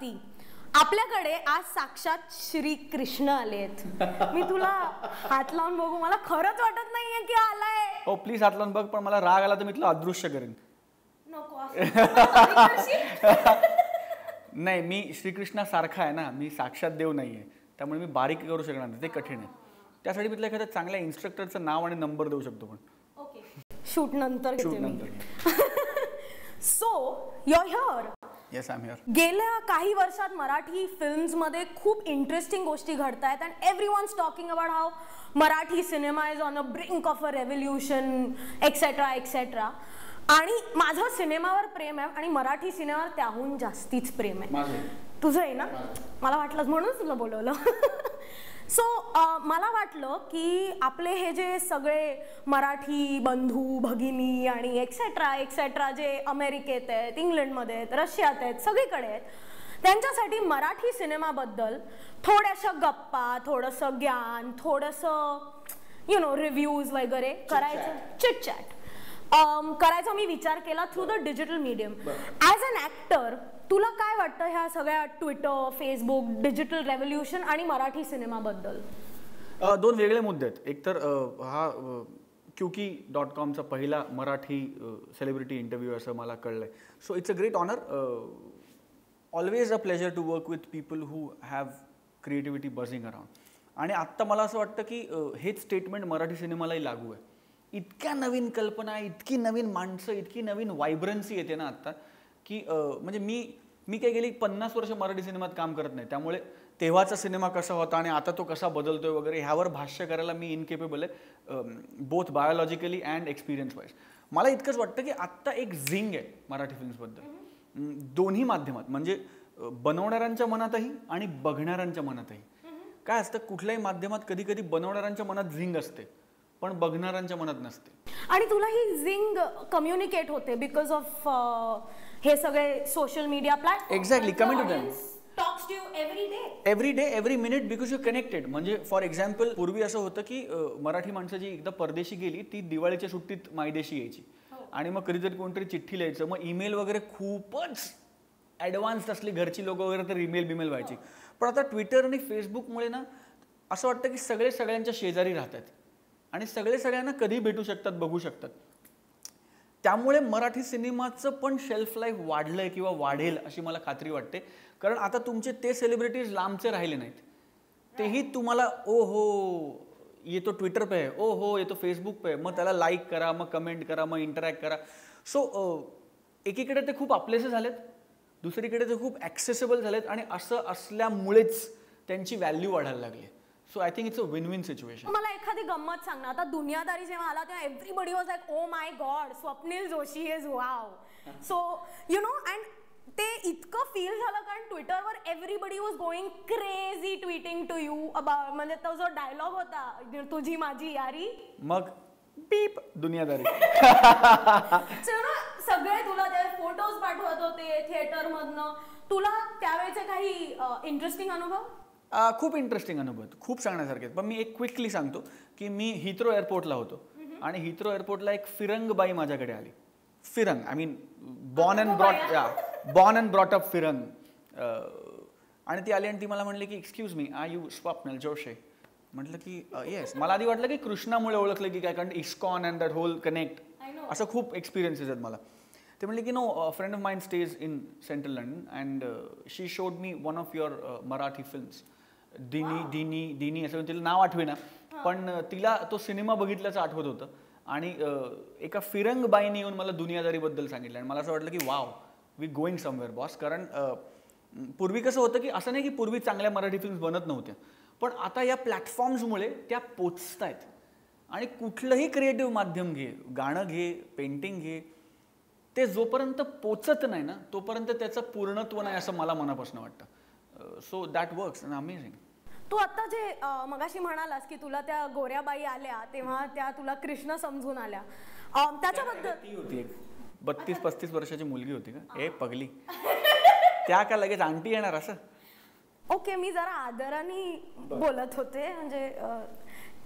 बाबती आपल्याकडे आज साक्षात श्रीकृष्ण आलेत. मी तुला हात लावून बघू, मला खरंच वाटत नाहीये की आलाय. हो प्लीज हात लावून बघ, पण मला राग आला तर मी तुला अदृश्य करेन. नको नाही, मी श्रीकृष्णासारखा आहे ना, मी साक्षात देव नाहीये, त्यामुळे मी बारीक करू शकणार नाही, ते कठीण आहे. त्यासाठी मी तुला एखाद्या चांगल्या इन्स्ट्रक्टरचं नाव आणि नंबर देऊ शकतो. पण ओके, शूट नंतर शूट घेते मी. नंतर. So you are here. Yes, I am here. गेल्या काही वर्षात मराठी फिल्म्समध्ये खूप इंटरेस्टिंग गोष्टी घडत आहेत and everyone's talking about how Marathi cinema is on a brink of a revolution etcetera etcetera. आणि माझं सिनेमावर प्रेम आहे आणि मराठी सिनेमावर त्याहून जास्तीच प्रेम आहे. तुझं आहे ना? मला वाटलं म्हणून तुला बोलवलं. सो मला वाटलं की आपले हे जे सगळे मराठी बंधू भगिनी आणि एक्सेट्रा एक्सेट्रा जे अमेरिकेत आहेत, इंग्लंडमध्ये आहेत, रशियात आहेत, सगळीकडे आहेत, त्यांच्यासाठी मराठी सिनेमाबद्दल थोड्याशा गप्पा, थोडंसं ज्ञान, थोडंसं रिव्ह्यूज वगैरे करायचं, चिटचॅट करायचा मी विचार केला through the digital medium. As an actor तुला काय वाटतं ह्या सगळ्या ट्विटर, फेसबुक, डिजिटल रेव्होल्युशन आणि मराठी सिनेमाबद्दल? दोन वेगळे मुद्दे आहेत. एक तर हा QQ.comचा पहिला मराठी सेलिब्रिटी इंटरव्ह्यू असं मला कळलंय. So it's a great honour. Always a pleasure to work with people who have creativity buzzing around. आणि आत्ता मला असं वाटतं की हेच स्टेटमेंट मराठी सिनेमालाही लागू आहे. इतक्या नवीन कल्पना, इतकी नवीन माणसं, इतकी नवीन वायब्रन्सी येते ना आत्ता की म्हणजे मी काही गेली 50 वर्ष मराठी सिनेमात काम करत नाही, त्यामुळे तेव्हाचा सिनेमा कसा होता आणि आता तो कसा बदलतोय वगैरे ह्यावर भाष्य करायला मी इनकेपेबल आहे, both biologically and experience wise. मला इतकंच वाटतं की आत्ता एक झिंग आहे मराठी फिल्म्सबद्दल दोन्ही माध्यमात, म्हणजे बनवणाऱ्यांच्या मनातही आणि बघणाऱ्यांच्या मनातही. काय असतं, कुठल्याही माध्यमात कधी कधी बनवणाऱ्यांच्या मनात झिंग असते पण बघणाऱ्यांच्या मनात नसते. आणि तुला ही झिंग कम्युनिकेट होते बिकॉज ऑफ हे सगळे social media platform. Exactly, coming to them. Talks to you every day every minute because you connected. म्हणजे फॉर एक्झाम्पल पूर्वी असं होतं की मराठी माणसं जी एकदा परदेशी गेली ती दिवाळीच्या सुट्टीत मायदेशी यायची आणि मग कधीतरी कोणतरी चिठ्ठी लिहायचं, मग ईमेल वगैरे खूपच ॲडव्हान्स असली घरची लोक वगैरे तर ईमेल व्हायची. पण आता ट्विटर आणि फेसबुकमुळे ना असं वाटतं की सगळे सगळ्यांच्या शेजारी राहतात आणि सगळे सगळ्यांना कधी भेटू शकतात, बघू शकतात. त्यामुळे मराठी सिनेमाचं पण शेल्फ लाईफ वाढलंय किंवा वाढेल अशी मला खात्री वाटते. कारण आता तुमचे ते सेलिब्रिटीज लांबचे राहिले नाहीत, तेही तुम्हाला ओ हो ये तो ट्विटर पे है, ओ हो ये तो फेसबुक पे है, मग त्याला लाईक करा, मग कमेंट करा, मग इंटरॅक्ट करा. सो एकीकडे ते खूप आपलेसे झालेत, दुसरीकडे ते खूप ॲक्सेसिबल झालेत आणि असं असल्यामुळेच त्यांची व्हॅल्यू वाढायला लागली. So I think it's a win win situation. मला एखादी गंमत सांग ना. आता दुनियादारी जेव्हा आला तेव्हा everybody was like oh my god, Swapnil Joshi is wow. So and ते इतकं फील झालं कारण ट्विटरवर everybody was going crazy tweeting to you about, म्हणजे तो जो डायलॉग होता तुझी माझी यारी, मग पीप दुनियादारी. सगळे तुला ते फोटोज पाठवत होते थिएटर मधनं. तुला त्यावेळेचे काही इंटरेस्टिंग अनुभव? खूप इंटरेस्टिंग अनुभव, खूप सांगण्यासारखे. पण मी एक क्विकली सांगतो की मी हिथ्रो एअरपोर्टला होतो आणि हिथ्रो एअरपोर्टला एक फिरंग बाई माझ्याकडे आली. फिरंग, I mean born and brought up फिरंग. आणि ती आली आणि ती मला म्हणली की excuse me, are you Swapnil Joshi? म्हटलं की येस. मला आधी वाटलं की कृष्णामुळे ओळखलं की काय, कारण ISKCON and that whole connect, असं खूप एक्सपिरियन्सेस आहेत मला. ते म्हणले की no, friend of mine stays in central London and she showed me one of your Marathi films, दिनी असं तिला नाव आठवेना, पण तिला तो सिनेमा बघितल्याचं आठवत होतं. आणि एका फिरंग बाईने येऊन मला दुनियादारीबद्दल सांगितलं आणि मला असं वाटलं की wow, we going somewhere boss. कारण पूर्वी कसं होतं की असं नाही की पूर्वी चांगल्या मराठी फिल्म्स बनत नव्हत्या, पण आता या प्लॅटफॉर्म्समुळे त्या पोचतायत. आणि कुठलंही क्रिएटिव्ह माध्यम घे, गाणं घे, पेंटिंग घे, ते जोपर्यंत पोचत नाही ना तोपर्यंत त्याचं पूर्णत्व नाही असं मला मनापासून वाटतं. So that works and amazing. तू आता जे मगाशी म्हणालास की तुला त्या गोऱ्याबाई आल्या तेव्हा त्या तुला कृष्ण समजून आल्या, त्याच्याबद्दल ती होती 32-35 वर्षाची मुलगी होती का, ए पगली, त्या का लगेच आंटी येणार असं? ओके, मी जरा आदराने बोलत होते, म्हणजे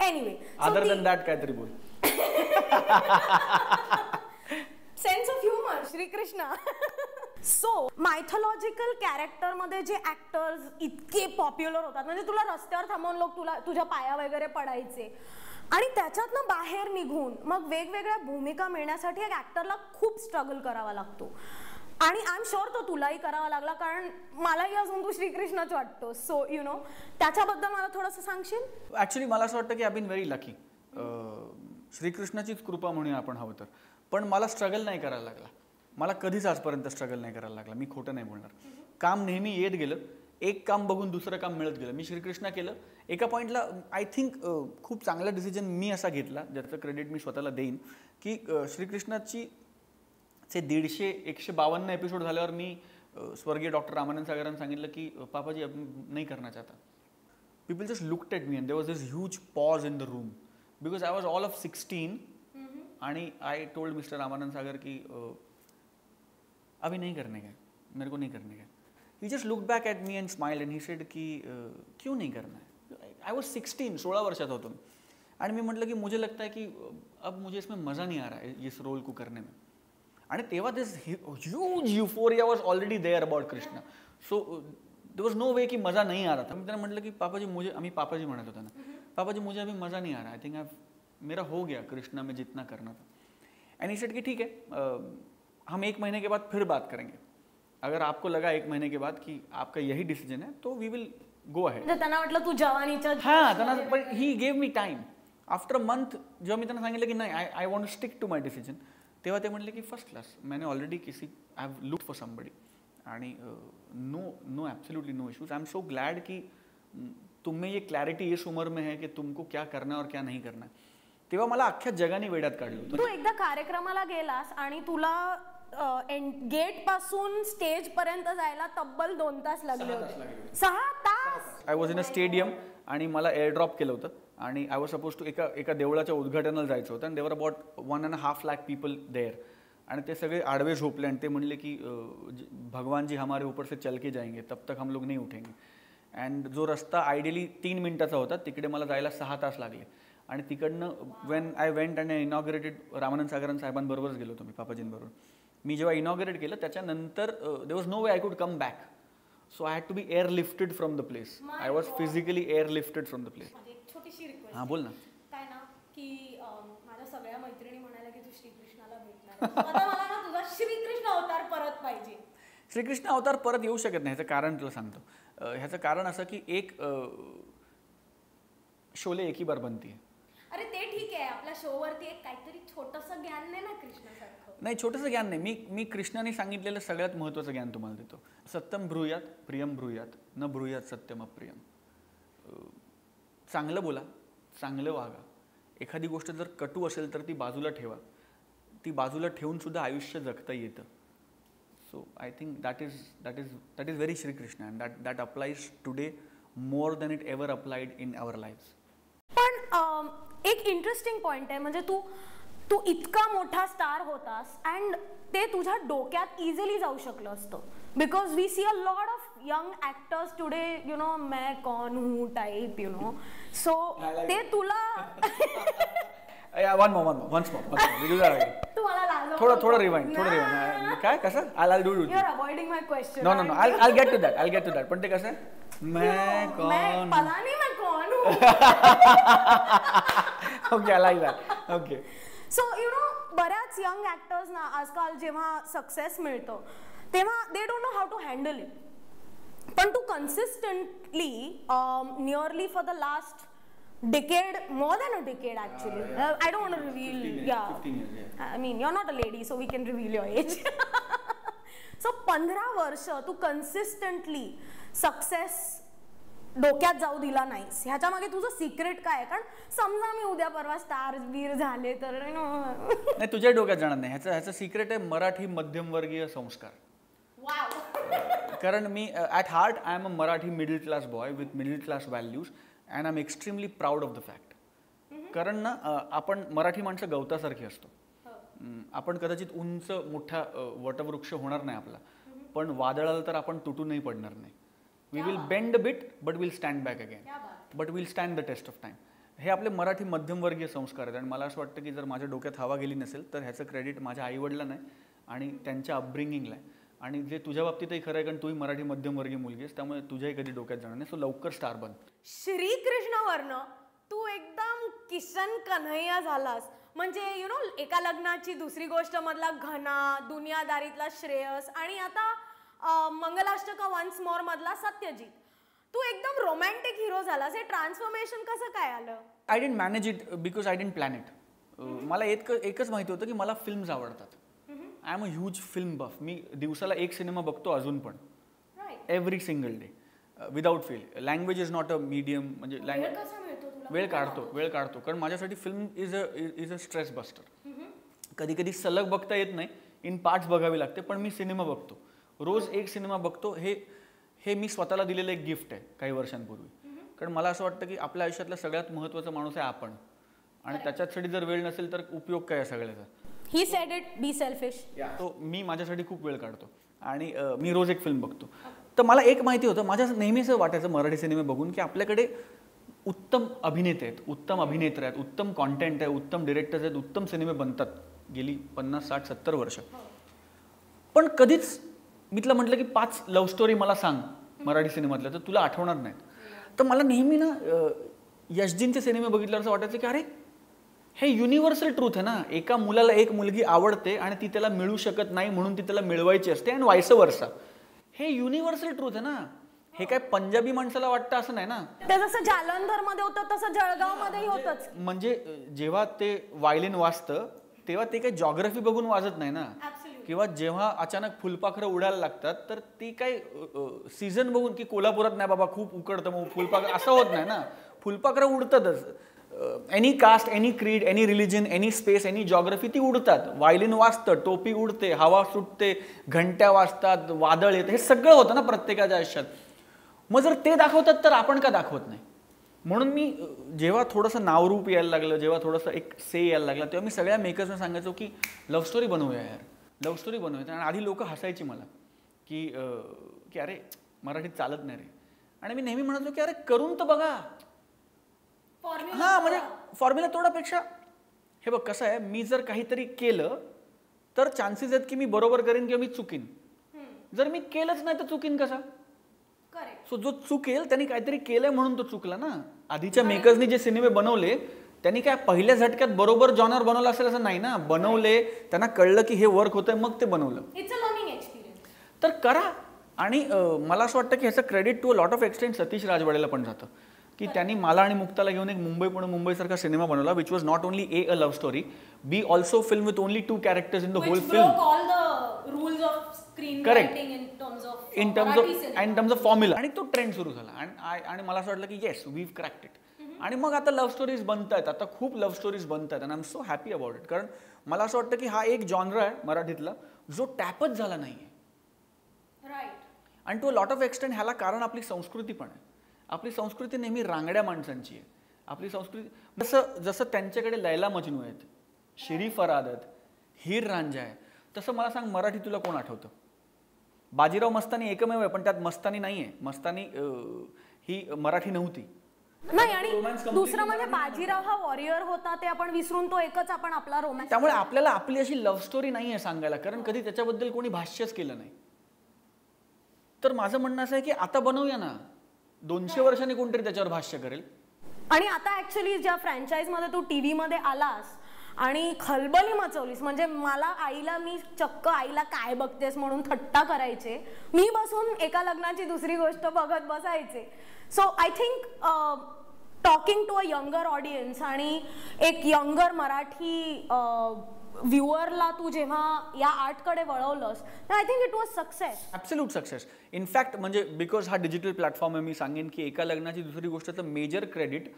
एनिवे अदर दॅन दॅट काहीतरी बोल. Sense of humour Shrikrishna. So mythological कॅरेक्टरमध्ये जे ऍक्टर्स इतके पॉप्युलर होतात, म्हणजे तुला रस्त्यावर थांबवून लोक तुझ्या पाया वगैरे पडायचे, आणि त्याच्यातनं बाहेर निघून मग वेगवेगळ्या भूमिका मिळण्यासाठी एक ऍक्टरला खूप स्ट्रगल करावा लागतो. आणि आय एम शुअर तो तुलाही करावा लागला, कारण मलाही अजून तू श्रीकृष्णच वाटतो. सो यु नो, त्याच्याबद्दल मला थोडंसं सांगशील? ॲक्च्युली मला असं वाटतं की आय बीन व्हेरी लकी. श्रीकृष्णाचीच कृपा म्हणून आपण हवं तर. पण मला स्ट्रगल नाही करायला लागला. मला कधीच आजपर्यंत स्ट्रगल नाही करायला लागला. मी खोटं नाही बोलणार. काम नेहमी येत गेलं. एक काम बघून दुसरं काम मिळत गेलं. मी श्रीकृष्णा केलं. एका पॉईंटला आय थिंक खूप चांगला डिसिजन मी असा घेतला, ज्याचं क्रेडिट मी स्वतःला देईन, की श्रीकृष्णाची 152 एपिसोड झाल्यावर मी स्वर्गीय डॉक्टर रामानंद सागरांना सांगितलं की पापाजी अब नहीं करना चाहता. People just looked at me and there was this huge pause in the room because I was all of 16 आणि I told mister Ramanand Sagar की अभी नहीं करने का, मेरे को नहीं करने का. He just looked back at me and smiled and he said की क्यों नहीं करना है. आई वॉज 16 वर्षाचा होतो मी. आणि मी म्हटलं की मुझे लगता है कि अब मुझे इसमें मज़ा नहीं आ रहा है इस रोल को करने में. आणि तेव्हा this huge euphoria was already there about Krishna. So there was no way की मज़ा नहीं आ रहा था. मी त्यांना म्हटलं की पापाजी मुझे, आम्ही पापाजी म्हणत होता ना, पापाजी मुझे अभी मज़ा नहीं आ रहा. आई थिंक मेरा हो गया कृष्णा में जितना करना था. एंड ही सेड कि ठीक है, हम 1 महीने के बाद फिर बात करेंगे. अगर आपको लगा 1 महीने के बाद कि आपका यही डिसीजन है तो वी विल गो अहेड. त्यांना वाटलं तू जवानीच्या, हां त्यांना, पण he gave me time. After month जेव्हा मी त्यांना सांगितलं की नाही I want to stick to my decision, तेव्हा ते म्हटले की फर्स्ट क्लास, मैंने ऑलरेडी किसी I have look for somebody आणि no absolutely no issues. I am so glad कि तुम में ये क्लॅरिटी इस उम्र में है कि तुमको क्या करना है और क्या नहीं करना है. तेव्हा मला अख्ख्या जगाने वेड्यात काढलं होतं. तू एकदा कार्यक्रमाला गेलास आणि तुला गेट पासून स्टेज पर्यंत जायला तब्बल 2 तास लागले होते. 6 तास. I was in a stadium आणि मला एअर ड्रॉप केलं होतं आणि आय वॉज सपोज टू एका देवळाच्या उद्घाटनाला जायचं होतं आणि देवर अबाउट 1.5 लाख पीपल देअर. आणि ते सगळे आडवे झोपले आणि ते म्हणले की भगवान जी हमारे ऊपर से चल के जाएंगे तब तक हम लोग नहीं उठेंगे. अँड जो रस्ता आयडियली 3 मिनिटाचा होता तिकडे मला जायला 6 तास लागले. आणि तिकडनं when I went and inaugurated, Ramanand सागरन साहेबांबरोबरच गेलो होतो मी, पापाजींबरोबर. मी जेव्हा इनॉग्रेट केलं त्याच्यानंतर there was no way I could come back. So I had to be airlifted from the place. I was physically airlifted from the place. छोटीशी रिक्वेस्ट. हां बोल ना. काय ना की माझ्या सगळ्या मैत्रिणी म्हणाल्या की तू श्रीकृष्णाला भेटणार. आता मला ना तुझा श्रीकृष्ण अवतार परत पाहिजे. श्रीकृष्ण अवतार परत येऊ शकत नाही. ह्याचं कारण तुला सांगतो. ह्याचं कारण असं की एक शोले एक ही बार बनती है. अरे ते ठीक आहे, आपल्या शोवरती एक काहीतरी छोटंसं ज्ञान नाही ना कृष्णासारखं. नाही, छोटंसं ज्ञान नाही. मी कृष्णाने सांगितलेलं सगळ्यात महत्त्वाचं ज्ञान तुम्हाला देतो. सत्यम ब्रूयात प्रियम ब्रूयात न ब्रूयात सत्यम अप्रियम. चांगलं बोला, चांगलं वागा. एखादी गोष्ट जर कटू असेल तर ती बाजूला ठेवा. ती बाजूला ठेवून सुद्धा आयुष्य जगता येतं. So I think that is very Shrikrishna and that applies today more than it ever applied in our lives. पण एक इंटरेस्टिंग पॉइंट आहे, म्हणजे तू इतका मोठा स्टार होतास अँड ते तुझ्या डोक्यात इझिली जाऊ शकलं असतं. Because we see a lot of young actors today, you know, मैं कौन हूँ टाइप, यु नो. सो ते तुला थोडं रिवाइंड. काय कसं I do you are avoiding my question. No I get to that. पण ते कसं मैं कौन, पता नहीं मैं कौन हूँ. Okay, I like that. Okay. So you know, बऱ्याच यंग ॲक्टर्स ना आजकाल जेव्हा सक्सेस मिळतं तेव्हा they don't know how to handle it. पण तू consistently nearly for the last decade, more than a decade actually. I don't want to reveal. 15 years. I mean, you're not a lady, so we can reveal your age. So 15 वर्ष तू consistently success डोक्यात जाऊ दिला नाहीस. ह्याच्या मागे तुझं secret काय आहे? कारण समजा मी उद्या परवा स्टार वीर झाले तर नाही, तुझ्या डोक्यात जाणार नाही. ह्याचं सिक्रेट आहे मराठी मध्यमवर्गीय संस्कार. कारण मी at heart I am a Marathi middle class boy with middle class values and I am extremely proud of the fact. कारण ना आपण मराठी माणसं गवतासारखी असतो. आपण कदाचित उंच मोठा वटवृक्ष होणार नाही आपला, पण वादळाला तर आपण तुटूनही पडणार नाही. We will bend a bit but will stand back again, but will stand the test of time. हे आपले मराठी मध्यमवर्गीय संस्कार आहेत. आणि मला असं वाटतं की जर माझ्या डोक्यात हवा गेली नसेल तर ह्याचं क्रेडिट माझ्या आईवडिलांना आहे आणि त्यांच्या अपब्रिंगिंगला आहे. आणि जे तुझ्या बाबतीतही खरं आहे, कारण तूही मराठी मध्यमवर्गीय मुलगी आहेस, त्यामुळे तुझ्याही कधी डोक्यात जाणार नाही. सो लवकर स्टार बन. श्रीकृष्णवर्ण तू एकदम किशन कन्हैया झालास. म्हणजे यु नो एका लग्नाची दुसरी गोष्ट मधला घना, दुनियादारीतला श्रेयस आणि आता मंगलाष्टका वन्स मोर मधला सत्यजित. तू एकदम रोमॅन्टिक हिरो झालास. हे ट्रान्सफॉर्मेशन कसं काय आलं? I didn't manage it because I didn't plan it. मला एकच माहिती होतं की मला फिल्म्स आवडतात. I am a huge film buff. मी दिवसाला एक सिनेमा बघतो अजून पण, every single day without fail. Language is not a medium. म्हणजे वेळ काढतो कारण माझ्यासाठी film is a stress buster. कधी कधी सलग बघता येत नाही, इन पार्ट्स बघावी लागते, पण मी सिनेमा बघतो. रोज एक सिनेमा बघतो. हे मी स्वतःला दिलेलं एक गिफ्ट आहे काही वर्षांपूर्वी. कारण मला असं वाटतं की आपल्या आयुष्यातला सगळ्यात महत्त्वाचा माणूस आहे आपण, आणि त्याच्यासाठी जर वेळ नसेल तर उपयोग काय आहे सगळ्याचा. He said it, be selfish. तो मी माझ्यासाठी खूप वेळ काढतो आणि मी रोज एक फिल्म बघतो. तर मला एक माहिती होतं, माझ्या नेहमीच वाटायचं मराठी सिनेमे बघून की आपल्याकडे उत्तम अभिनेते आहेत, उत्तम अभिनेत्री आहेत, उत्तम कॉन्टेंट आहे, उत्तम डिरेक्टर्स आहेत, उत्तम सिनेमे बनतात गेली 50, 60, 70 वर्ष. पण कधीच मी तुला म्हटलं की 5 लव्ह स्टोरी मला सांग मराठी सिनेमातल्या, तर तुला आठवणार नाहीत. तर मला नेहमी ना यशजींचे सिनेमे बघितल्यावर असं वाटायचं की अरे हे युनिव्हर्सल ट्रूथ आहे ना. एका मुलाला एक मुलगी आवडते आणि ती त्याला मिळू शकत नाही म्हणून ती त्याला मिळवायची असते, आणि वायस वर्सा. हे युनिव्हर्सल ट्रूथ आहे ना. हे काय पंजाबी माणसाला वाटतं असं नाही ना. ते जसं जालंधर मध्ये होतं तसं जळगाव मध्ये होतच. म्हणजे जेव्हा ते वायलिन वाजतं तेव्हा ते काही जॉग्राफी बघून वाजत नाही ना. किंवा जेव्हा अचानक फुलपाखरं उडायला लागतात तर ती काय सीझन बघून की कोल्हापुरात नाही बाबा खूप उकडतं मग फुलपाखरं असं होत नाही ना. फुलपाखरं उडतातच. एनी कास्ट, एनी क्रीड, any religion, any space, any geography ती उडतात. वायलिन वाजतं, टोपी उडते, हवा सुटते, घंट्या वाजतात, वादळ येतं, हे सगळं होतं ना प्रत्येकाच्या आयुष्यात. मग जर ते दाखवतात तर आपण का दाखवत नाही. म्हणून मी जेव्हा थोडंसं नावरूप यायला लागलं, जेव्हा थोडंसं एक से यायला लागला, तेव्हा मी सगळ्या मेकर्सना सांगायचो की लव्ह स्टोरी बनवूया यार, लव्ह स्टोरी बनवूया. आणि आधी लोक हसायची मला की अरे मराठीत चालत नाही रे. आणि मी नेहमी म्हणालो की अरे करून तर बघा. हां, म्हणजे फॉर्म्युला तोडापेक्षा हे बघ कसं आहे, मी जर काहीतरी केलं तर चान्सेस आहेत की मी बरोबर करेन किंवा मी चुकीन. जर मी केलंच नाही तर चुकीन कसा. सो जो चुकेल त्यांनी काहीतरी केलंय म्हणून तो चुकला ना. आधीच्या मेकर्सनी जे सिनेमे बनवले त्यांनी काय पहिल्या झटक्यात बरोबर जॉनर बनवलं असेल असं नाही ना. बनवले, त्यांना कळलं की हे वर्क होतंय, मग ते बनवलं. तर करा. आणि मला असं वाटतं की ह्याचं credit to a lot of extent Satish राजवाडेला पण जातं की त्यांनी मला आणि मुक्ताला घेऊन एक मुंबई पुणे मुंबईसारखा सिनेमा बनवला, which was not only a love story, but also film with only 2 characters in the whole film. Correct. In terms of formula. आणि तो ट्रेंड सुरू झाला. आणि मला असं वाटलं की yes we have cracked it. आणि मग आता लव्ह स्टोरीज बनतायत, आता खूप लव्ह स्टोरीज बनतायत. आणि I am so happy about it. कारण मला असं वाटतं की हा एक जॉनर आहे मराठीतला जो टॅपच झाला नाहीये. आणि to a lot of extent ह्याला कारण आपली संस्कृती पण आहे. आपली संस्कृती नेहमी रांगड्या माणसांची आहे. आपली संस्कृती जसं त्यांच्याकडे लैला मजनू आहेत, शिरी फराद आहेत, हीर रांझा आहे, तसं मला सांग मराठी तुला कोण आठवतं? बाजीराव मस्तानी एकमेव आहे, पण त्यात मस्तानी नाही आहे. मस्तानी ही मराठी नव्हती. नाही. आणि दुसरं म्हणजे बाजीराव हा वॉरियर होता, ते आपण विसरून तो एकच आपण आपला रोमॅन्स. त्यामुळे आपल्याला आपली अशी लव्ह स्टोरी नाही आहे सांगायला, कारण कधी त्याच्याबद्दल कोणी भाष्यच केलं नाही. तर माझं म्हणणं असं आहे की आता बनवूया ना. 200 वर्षांनी कोणतरी त्याच्यावर भाष्य करेल. आणि आता ऍक्च्युली ज्या फ्रँचाईज मध्ये तू टीव्ही मध्ये आलास आणि खलबली मचवलीस, म्हणजे मला मी चक्क आईला काय बघतेस म्हणून थट्टा करायचे. मी बसून एका लग्नाची दुसरी गोष्ट बघत बसायचे. So I think talking to a younger audience आणि एक यंगर मराठी व्ह्युअरला तू जेव्हा या आर्टकडे वळवलंस, I think it was success. Absolute success. In fact म्हणजे बिकॉज हा डिजिटल प्लॅटफॉर्म आहे, मी सांगेन की एका लग्नाची दुसरी गोष्टचं मेजर क्रेडिट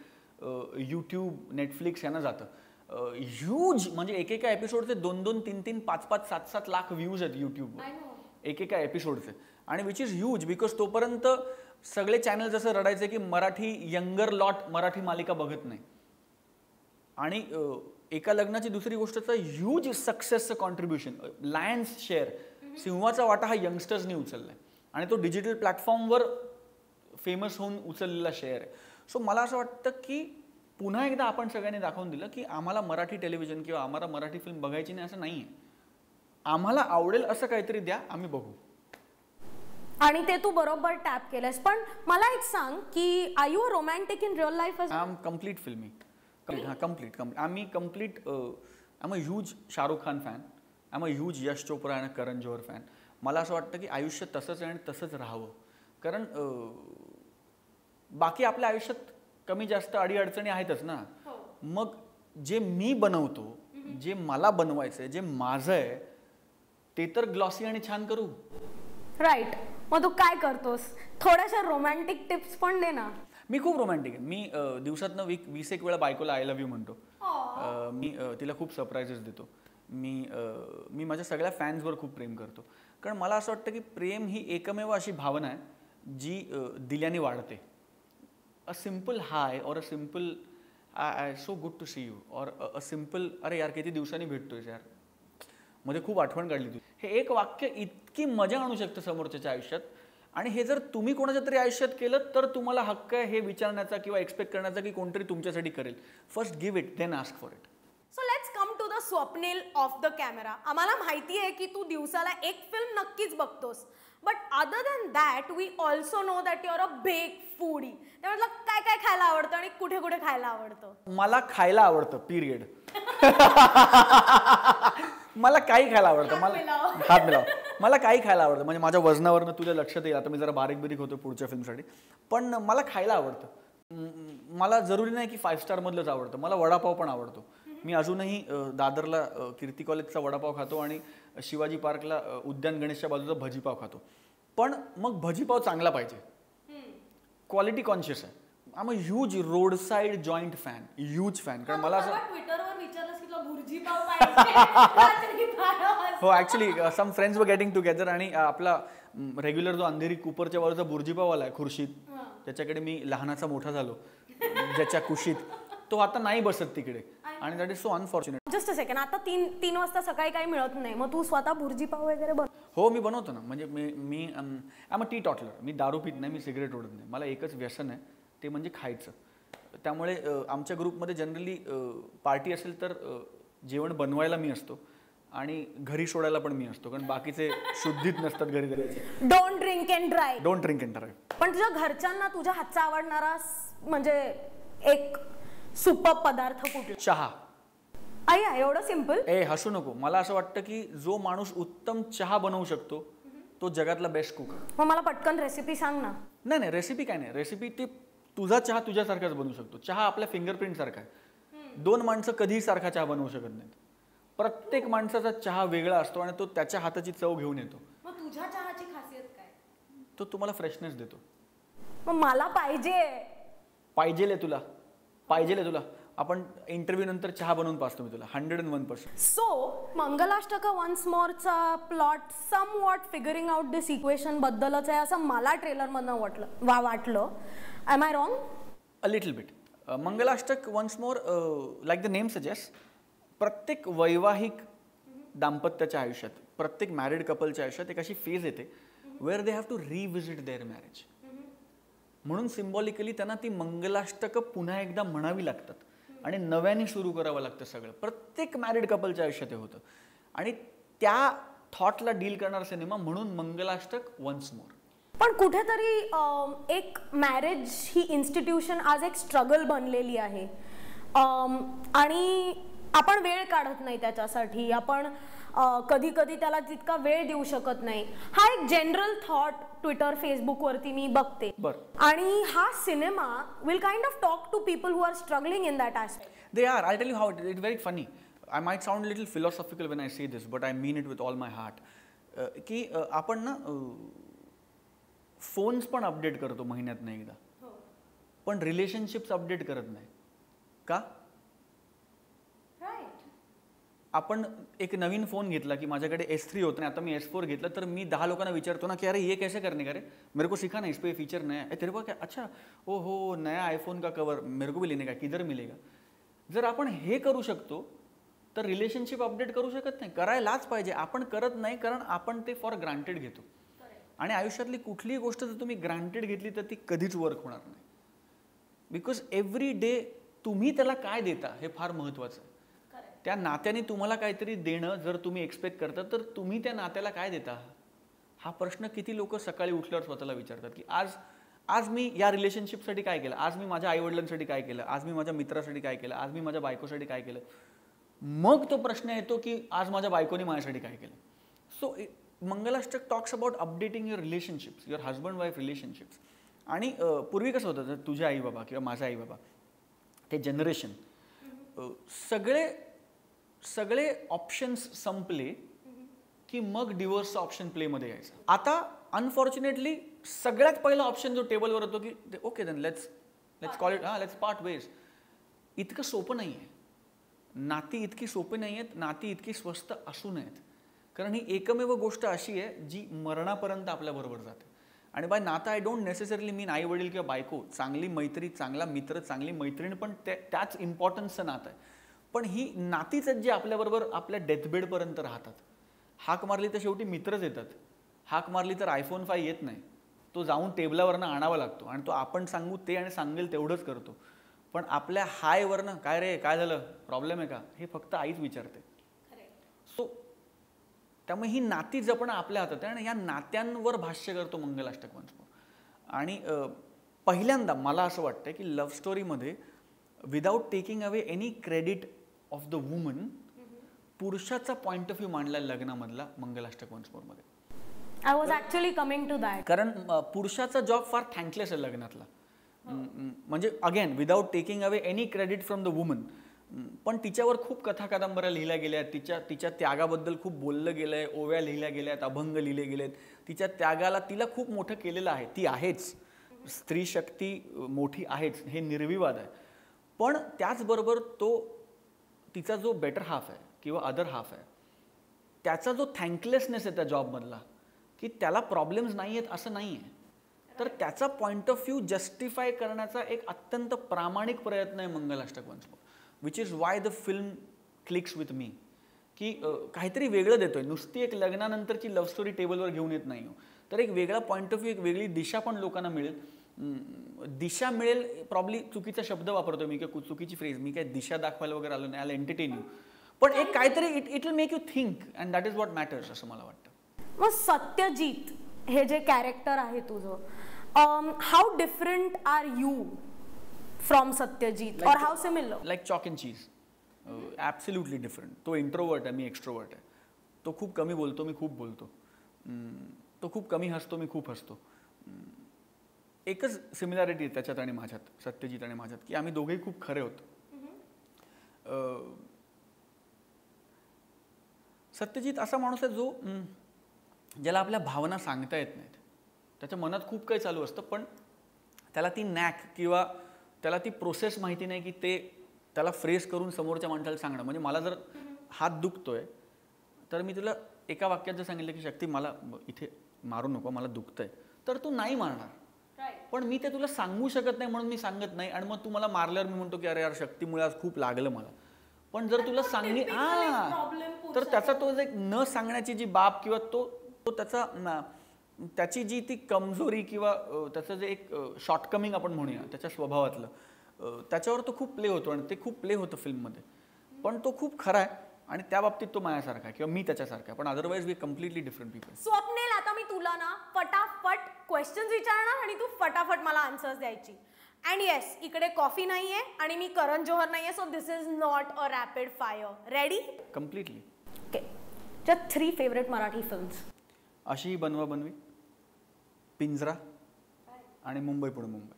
यूट्यूब, नेटफ्लिक्स यांना जातं. ह्यूज म्हणजे एकेका एपिसोडचे 2-2, 3-3, 5-5, 7-7 लाख व्ह्यूज आहेत यूट्यूबवर एकेका एपिसोडचे. आणि विच इज ह्यूज बिकॉज तोपर्यंत सगळे चॅनल जसं रडायचे की मराठी यंगर लॉट मराठी मालिका बघत नाही. आणि एका लग्नाची दुसरी गोष्टचं ह्यूज सक्सेसचं कॉन्ट्रीब्युशन, लायन्स शेअर, सिंहाचा वाटा हा यंगस्टर्सनी उचललाय आणि तो डिजिटल प्लॅटफॉर्मवर फेमस होऊन उचललेला शेअर आहे. सो मला असं वाटतं की पुन्हा एकदा आपण सगळ्यांनी दाखवून दिलं की आम्हाला मराठी टेलिव्हिजन किंवा आम्हाला मराठी फिल्म बघायची नाही असं नाही आहे. आम्हाला आवडेल असं काहीतरी द्या, आम्ही बघू. आणि ते तू बरोबर टॅप केलंस. पण मला एक सांग की are you a romantic in real life? I am complete filmi. हां, कम्प्लीट. आम्ही complete. I am a huge Shahrukh Khan fan. I am a huge Yash Chopra आणि करण जोहर फॅन. मला असं वाटतं की आयुष्य तसंच आहे आणि तसंच राहावं. कारण बाकी आपल्या आयुष्यात कमी जास्त अडीअडचणी आहेतच ना. मग जे मी बनवतो, जे मला बनवायचं आहे, जे माझं आहे, ते तर ग्लॉसी आणि छान करू. राईट. मग तू काय करतोस? थोड्याशा रोमॅन्टिक टिप्स पण दे ना. मी खूप रोमॅन्टिक आहे. मी दिवसातनं 20 वेळा बायकोला आय लव्ह यू म्हणतो. मी तिला खूप सरप्राईजेस देतो. मी माझ्या सगळ्या फॅन्सवर खूप प्रेम करतो. कारण मला असं वाटतं की प्रेम ही एकमेव अशी भावना आहे जी दिल्याने वाढते. अ सिम्पल हाय और a simple I so good to see you और अ सिम्पल अरे यार किती दिवसांनी भेटतोयस यार, मध्ये खूप आठवण काढली तू, हे एक वाक्य इतकी मजा आणू शकतं समोरच्याच्या आयुष्यात. आणि हे जर तुम्ही कोणाच्या तरी आयुष्यात केलं तर तुम्हाला हक्क आहे हे विचारण्याचा किंवा एक्सपेक्ट करण्याचा की कोणतरी तुमच्यासाठी करेल. First give it, then ask for it. So let's come to the Swapnil off the camera. आम्हाला माहिती आहे की तू दिवसाला एक फिल्म नक्कीच बघतोस. But other than that we also know that you are a big foodie. त्यामुळे काय काय खायला आवडतं आणि कुठे कुठे खायला आवडतं? मला खायला आवडतं, पिरियड. मला काही खायला आवडतं. हात मिलाव. मला काही खायला आवडतं. म्हणजे माझ्या वजनावरनं तुझ्या लक्षात येईल. आता मी जरा बारीक बिरीक होतो पुढच्या फिल्मसाठी. पण मला खायला आवडतं. मला जरुरी नाही की 5 स्टारमधलंच आवडतं. मला वडापाव पण आवडतो. मी अजूनही दादरला कीर्ती कॉलेजचा वडापाव खातो आणि शिवाजी पार्कला उद्यान गणेशच्या बाजूचा भजीपाव खातो. पण मग भजीपाव चांगला पाहिजे, क्वालिटी कॉन्शियस आहे. I am a huge road side joint fan, huge fan. कारण मला असं ट्विटरवर विचारलंस की तुला भुर्जीपाव पाहिजे. हो, actually some friends were getting together आणि आपला रेग्युलर जो अंधेरी कुपरच्या बाजूचा भुर्जीपाव आलाय खुर्शीत, त्याच्याकडे मी लहानाचा मोठा झालो, ज्याच्या कुशीत तो आता नाही बसत तिकडे. आणि that is so unfortunate. Just a second. आता 3 वाजता सकाळी काही मिळत नाही, मग तू स्वतः भुर्जीपाव वगैरे बन? हो, मी बनवतो ना. म्हणजे मी आय एम अ टी टॉटलर. मी दारू पित नाही, मी सिगरेट ओढत नाही. मला एकच व्यसन आहे, ते म्हणजे खायचं. त्यामुळे आमच्या ग्रुपमध्ये जनरली पार्टी असेल तर जेवण बनवायला मी असतो आणि घरी सोडायला पण मी असतो. कारण बाकीचे शुद्धीत नसतात घरी करायचे. Don't drink and drive. Don't drink and drive. पण तुझ्या घरच्यांना तुझ्या हातचा आवडणारा म्हणजे एक सुपर पदार्थ कुठला? चहा. अय्या, एवढं सिम्पल? हसू नको. मला असं वाटतं की जो माणूस उत्तम चहा बनवू शकतो तो जगातला बेस्ट कुक. मग मला पटकन रेसिपी सांग ना. नाही, रेसिपी काय नाही. रेसिपी ती तुझा चहा तुझ्यासारखाच बनवू शकतो. चहा आपल्या फिंगरप्रिंट सारखा आहे. 2 माणसं कधीही सारखा चहा बनवू शकत नाहीत. प्रत्येक माणसाचा चहा वेगळा असतो आणि तो त्याच्या हाताची चव घेऊन येतो. मग तुझ्या चहाची खासियत काय? तो तुम्हाला फ्रेशनेस देतो. मग मला पाहिजेले तुला. आपण इंटरव्ह्यू नंतर चहा बनवून पाहतो मी तुला 101%. सो मंगलाष्टका वन्स मोरचा plot some what figuring out this equation बद्दलच आहे असं मला ट्रेलर मधनं वाटलं. Am I wrong? A little bit. Mangalashtak once more, like the name suggest, प्रत्येक वैवाहिक दाम्पत्याच्या आयुष्यात, प्रत्येक मॅरिड कपलच्या आयुष्यात एक अशी फेज येते where they have to revisit their marriage. म्हणून सिम्बॉलिकली त्यांना ती मंगलाष्टकं पुन्हा एकदा म्हणावी लागतात आणि नव्याने सुरू करावं लागतं सगळं. प्रत्येक मॅरिड कपलच्या आयुष्यात हे होतं आणि त्या थॉटला डील करणारा सिनेमा म्हणून मंगलाष्टक वन्स मोर. पण कुठेतरी एक मॅरेज ही इन्स्टिट्यूशन आज एक स्ट्रगल बनलेली आहे आणि आपण वेळ काढत नाही त्याच्यासाठी. आपण कधी कधी त्याला तितका वेळ देऊ शकत नाही. हा एक जनरल थॉट ट्विटर फेसबुकवरती मी बघते. आणि हा cinema will kind of talk to people who are struggling in that aspect. They are. I tell you how it very funny. I might sound little philosophical when I say this, but I mean it with all my heart. की आपण ना phones पण update करतो महिन्यातनं एकदा, पण relationships update करत नाही का? आपण एक नवीन फोन घेतला की माझ्याकडे S3 होतं आणि आता मी S4 घेतलं तर मी 10 लोकांना विचारतो ना की अरे ये कैसे करने का रे, मेरे को सिखा ना, इस पे फीचर नया है, तेरे को क्या, अच्छा ओ हो नया आईफोन का कवर मेरे को भी लेने का, किधर मिलेगा. जर आपण हे करू शकतो तर रिलेशनशिप अपडेट करू शकत नाही. करायलाच पाहिजे. आपण करत नाही कारण आपण ते फॉर ग्रांटेड घेतो. आणि आयुष्यातली कुठलीही गोष्ट जर तुम्ही ग्रांटेड घेतली तर ती कधीच वर्क होणार नाही. बिकॉज एव्हरी डे तुम्ही त्याला काय देता हे फार महत्त्वाचं आहे. त्या नात्याने तुम्हाला काहीतरी देणं जर तुम्ही एक्सपेक्ट करता तर तुम्ही त्या नात्याला काय देता हा प्रश्न किती लोक सकाळी उठल्यावर स्वतःला विचारतात की आज मी या रिलेशनशिपसाठी काय केलं, आज मी माझ्या आईवडिलांसाठी काय केलं, आज मी माझ्या मित्रासाठी काय केलं, आज मी माझ्या बायकोसाठी काय केलं. मग तो प्रश्न येतो की आज माझ्या बायकोने माझ्यासाठी काय केलं. So Mangalashtak talks about updating your relationships, your husband wife relationships. आणि पूर्वी कसं होतं, तुझे आई बाबा किंवा माझा आई बाबा, ते जनरेशन, सगळे ऑप्शन्स संपले की मग डिवोर्सचा ऑप्शन प्लेमध्ये यायचा. आता अनफॉर्च्युनेटली सगळ्यात पहिला ऑप्शन जो टेबलवर होतो की okay then let's call it, let's part ways. इतकं सोपं नाही आहे. नाती इतकी सोपी नाही आहेत, नाती इतकी स्वस्त असू नयेत. कारण ही एकमेव गोष्ट अशी आहे जी मरणापर्यंत आपल्याबरोबर जाते. आणि बाय नातं I don't necessarily mean I वडील किंवा बायको, चांगली मैत्री, चांगला मित्र, चांगली मैत्रीण पण त्याच इम्पॉर्टन्सचं नातं आहे. पण ही नातीच आहेत जी आपल्याबरोबर आपल्या डेथबेडपर्यंत राहतात. हाक मारली तर शेवटी मित्रच येतात. हाक मारली तर iPhone 5 येत नाही, तो जाऊन टेबलावरनं आणावा लागतो आणि तो आपण सांगू ते आणि सांगेल तेवढंच करतो. पण आपल्या हायवरनं काय रे, काय झालं, प्रॉब्लेम आहे का, हे फक्त आईच विचारते. सो त्यामुळे ही नाती जपणं आपल्या हातात आहे आणि या नात्यांवर भाष्य करतो मंगलाष्टक वन्स मोर. आणि पहिल्यांदा मला असं वाटतं की लव्ह स्टोरीमध्ये without taking away any credit of the woman, पुरुषाचा पॉइंट ऑफ व्ह्यू मांडला लग्नामधला मंगलाष्टक वन्स मोरमध्ये. I was actually coming to that. कारण पुरुषाचा जॉब फार थँकलेस आहे लग्नातला. म्हणजे again without taking away any credit from the woman. पण तिच्यावर खूप कथा कादंबऱ्या लिहिल्या गेल्या आहेत, तिच्या त्यागाबद्दल खूप बोललं गेलं आहे, ओव्या लिहिल्या गेल्या आहेत, अभंग लिहिले गेले आहेत. तिच्या त्यागाला तिला खूप मोठं केलेलं आहे. ती आहेच, स्त्री शक्ती मोठी आहेच, हे निर्विवाद आहे. पण त्याचबरोबर तिचा जो बेटर हाफ आहे किंवा अदर हाफ आहे, त्याचा जो थँकलेसनेस आहे त्या जॉबमधला, की त्याला प्रॉब्लेम्स नाही आहेत असं नाही आहे, तर त्याचा पॉइंट ऑफ व्ह्यू जस्टिफाय करण्याचा एक अत्यंत प्रामाणिक प्रयत्न आहे Mangalashtak once more. Which is why the film clicks with me. की काहीतरी वेगळं देतोय, नुसती एक लग्नानंतरची लव्ह स्टोरी टेबलवर घेऊन येत नाही. तर एक वेगळा पॉइंट ऑफ व्ह्यू, एक वेगळी दिशा पण लोकांना मिळेल. दिशा मिळेल, प्रॉब्ली चुकीचा शब्द वापरतो मी किंवा चुकीची फ्रेज, मी काय दिशा दाखवायला वगैरे आलो नाही, आय विल एंटरटेन यू. पण एक काहीतरी it will make you think and that is what matters असं मला वाटतं. मग सत्यजित हे जे कॅरेक्टर आहे तुझं, how different are you from Satyajit, और how similar? Like chalk and cheese. Absolutely different. तो इंट्रोवर्ट आहे, मी एक्स्ट्रोवर्ट आहे. तो खूप कमी बोलतो, मी खूप बोलतो. तो खूप कमी हसतो, मी खूप हसतो. एकच सिमिलॅरिटी आहे त्याच्यात आणि माझ्यात, सत्यजित आणि माझ्यात, की आम्ही दोघेही खूप खरे होतो. सत्यजित असा माणूस आहे जो ज्याला आपल्या भावना सांगता येत नाहीत. त्याच्या मनात खूप काही चालू असतं, पण त्याला ती नॅक किंवा त्याला ती प्रोसेस माहिती नाही की ते त्याला फ्रेस करून समोरच्या माणसाला सांगणं. म्हणजे मला जर हात दुखतोय तर मी तुला एका वाक्यात जर सांगितलं की शक्ती मला इथे मारू नको, मला दुखतंय, तर तू नाही मारणार. पण मी ते तुला सांगू शकत नाही म्हणून मी सांगत नाही. आणि मग तू मला मारल्यावर मी म्हणतो की अरे यार शक्तीमुळे आज खूप लागलं मला. पण जर तुला तर त्याचा तो एक न सांगण्याची जी बाब किंवा तो त्याची जी ती कमजोरी किंवा त्याचं जे एक शॉर्टकमिंग आपण म्हणूया त्याच्या स्वभावातलं, त्याच्यावर तो खूप प्ले होतो आणि ते खूप प्ले होतं फिल्ममध्ये. पण तो खूप खरा आहे आणि त्या बाबतीत तो माझ्यासारखा आहे किंवा मी त्याच्यासारखा आहे. पण otherwise we completely different people. Swapnil, आता मी तुला ना फटाफट क्वेश्चन्स विचारणार आणि तू फटाफट मला आन्सर्स द्यायची. अँड येस, इकडे कॉफी नाहीये आणि मी करण जोहर नाहीये, so this is not a rapid fire. Ready? Completely. Okay. ज्या 3 फेवरेट मराठी फिल्म्स? अशी बनवा बनवी, पिंजरा आणि Mumbai Pune Mumbai.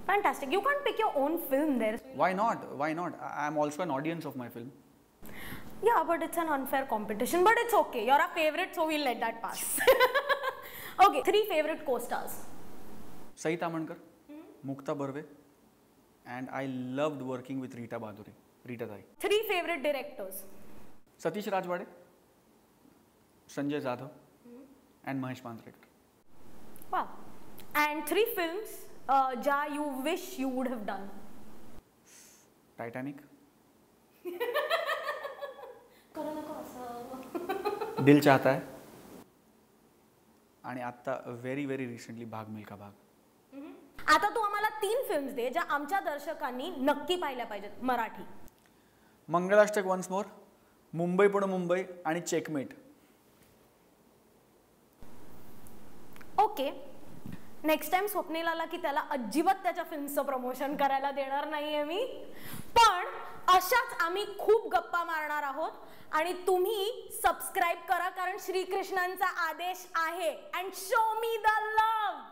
Fantastic. You can't pick your own film there. Why not? Why not? I am also an audience of my film. Yeah, but it's an unfair competition. But it's okay. You're our favorite, so we'll let that pass. Okay. 3 favorite co-stars. Sahi Tamankar, Mukta Barve, and I loved working with Rita Baduri. Rita Dai. 3 favorite directors. Satish Rajwade, Sanjay Jadhav, and Mahesh Manjrekar. Wow. And 3 films ja you wish you would have done. Titanic. दिल चाहता है. आणि आता very very recently भाग मिल्खा भाग. आता तू आम्हाला 3 films दे ज्या आमच्या दर्शकांनी नक्की पाहिल्या पाहिजेत मराठी. मंगलाष्टक वन्स मोर, मुंबई पुणे मुंबई आणि checkmate. Okay, next time Swapnil आला की त्याला अजिबात त्याच्या फिल्मचं प्रमोशन करायला देणार नाहीये मी. पण अशाच आम्ही खूप गप्पा मारणार आहोत आणि तुम्ही सबस्क्राईब करा, कारण श्रीकृष्णांचा आदेश आहे. And show me the love.